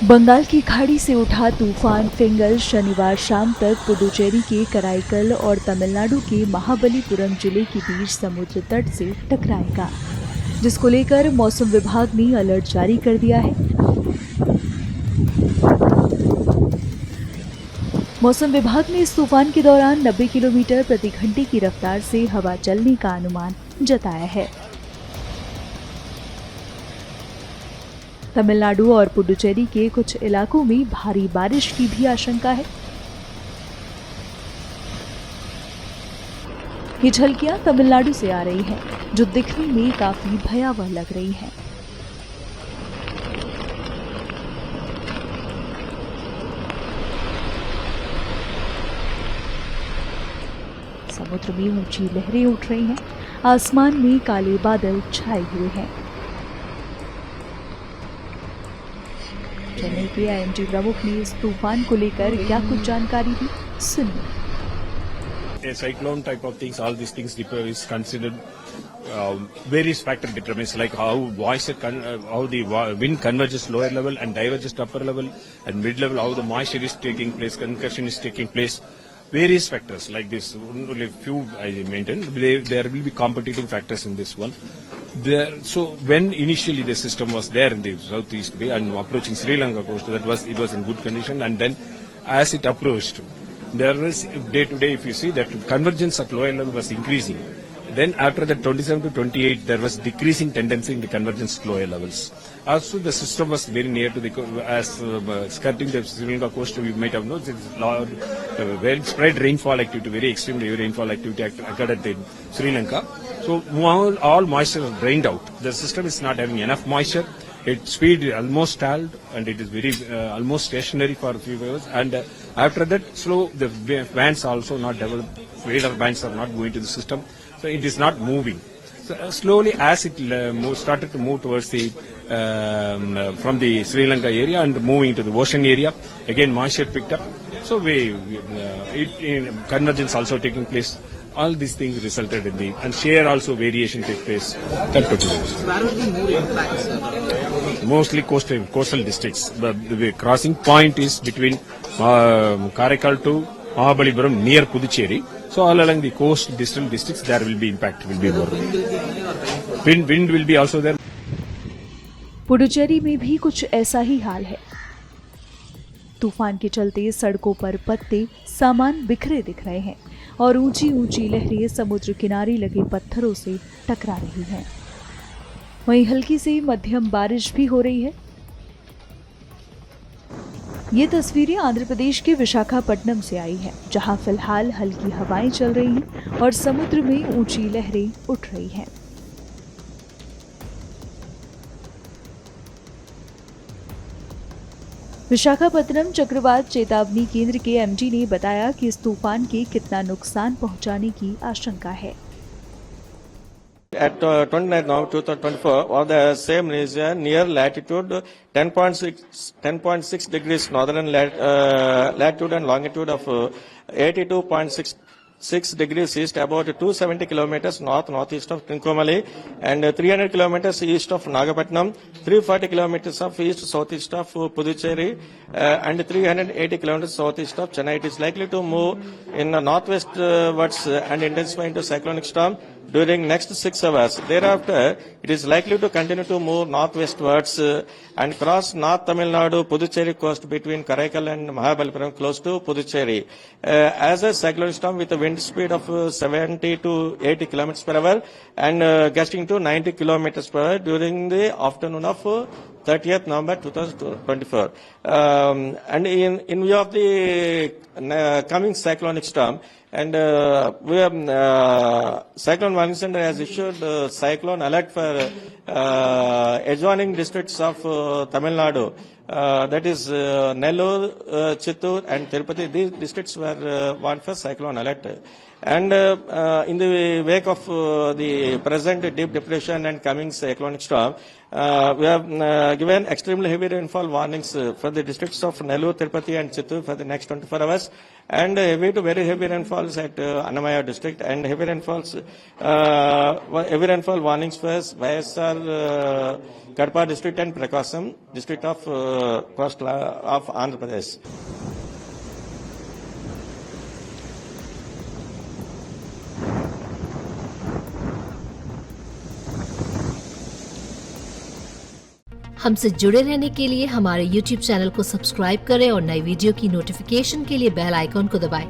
बंगाल की खाड़ी से उठा तूफान फिंगल शनिवार शाम तक पुडुचेरी के कराईकल और तमिलनाडु के महाबलीपुरम जिले के बीच समुद्र तट से टकराएगा, जिसको लेकर मौसम विभाग ने अलर्ट जारी कर दिया है। मौसम विभाग ने इस तूफान के दौरान 90 किलोमीटर प्रति घंटे की रफ्तार से हवा चलने का अनुमान जताया है। तमिलनाडु और पुडुचेरी के कुछ इलाकों में भारी बारिश की भी आशंका है। ये झलकियां तमिलनाडु से आ रही हैं, जो दिखने में काफी भयावह लग रही हैं। समुद्र में ऊंची लहरें उठ रही हैं, आसमान में काले बादल छाए हुए हैं। चेन्नई के आईएमडी प्रमुख ने इस तूफान को लेकर क्या कुछ जानकारी दी, सुनिए। A cyclone type of things, all these things is considered various factor determines like how the wind converges lower level and diverges to upper level and mid level, how the moisture is taking place, concussion is taking place. Various factors like this, only few I maintain. There will be competing factors in this one. So when initially the system was there in the southeast bay and approaching Sri Lanka coast, it was in good condition, and then as it approached, there was day to day, if you see that convergence at lower level was increasing. Then after that 27 to 28, there was decreasing tendency in the convergence at lower levels. Also, the system was very near to the skirting the Sri Lanka coast. You might have noticed very spread rainfall activity, very extreme rainfall activity occurred at the Sri Lanka. So all moisture is drained out. The system is not having enough moisture. Its speed is almost stalled and it is very almost stationary for a few hours. And after that, the bands also not developed. Radar bands are not going to the system, so it is not moving. So slowly, as it started to move towards the from the Sri Lanka area and moving to the ocean area, again moisture picked up. So convergence also taking place. All these things resulted in and shear also variation take place. Where will be more impacts? Mostly coastal districts. The crossing point is between Karaikal to Mahabalipuram near Puducherry. So all along the coast distal districts there will be impact. Will be more. Wind will be also there. Puducherry में भी कुछ ऐसा ही हाल है। तूफान के चलते सड़कों पर पत्ते सामान बिखरे दिख रहे हैं और ऊंची ऊंची लहरें समुद्र किनारे लगे पत्थरों से टकरा रही हैं। वहीं हल्की से मध्यम बारिश भी हो रही है। ये तस्वीरें आंध्र प्रदेश के विशाखापट्टनम से आई हैं, जहां फिलहाल हल्की हवाएं चल रही हैं और समुद्र में ऊंची लहरें उठ रही हैं। विशाखापट्टनम चक्रवात चेतावनी केंद्र के एमडी ने बताया कि इस तूफान के कितना नुकसान पहुंचाने की आशंका है। At 29 now 2024, or the same region near latitude 10.6 degrees northern latitude and longitude of 82.6 degrees east, about 270 kilometers northeast of Trincomalee, and 300 kilometers east of Nagapattinam, 340 kilometers of southeast of Puducherry, and 380 kilometers southeast of Chennai. It is likely to move in northwestwards and intensify into cyclonic storm during next 6 hours. Thereafter, it is likely to continue to move northwestwards and cross North Tamil Nadu, Puducherry coast between Karaikal and Mahabalipuram close to Puducherry. As a cyclonic storm with a wind speed of 70 to 80 kilometers per hour and gusting to 90 kilometers per hour during the afternoon of 30th November 2024. And in view of the coming cyclonic storm, and we have Cyclone Warning Center has issued cyclone alert for adjoining districts of Tamil Nadu. That is Nellore, Chittoor and Tirupati. These districts were warned for cyclone alert. And in the wake of the present deep depression and coming cyclonic storm, we have given extremely heavy rainfall warnings for the districts of Nellore, Tirupati and Chittoor for the next 24 hours. and heavy to very heavy rainfalls at Annamaya district, and heavy rainfalls, heavy rainfall warnings for YSR Kadapa district and Prakasam district of coastal of Andhra Pradesh. हमसे जुड़े रहने के लिए हमारे YouTube channel को subscribe करें और नई वीडियो की नोटिफिकेशन के लिए बेल आइकॉन को दबाएं।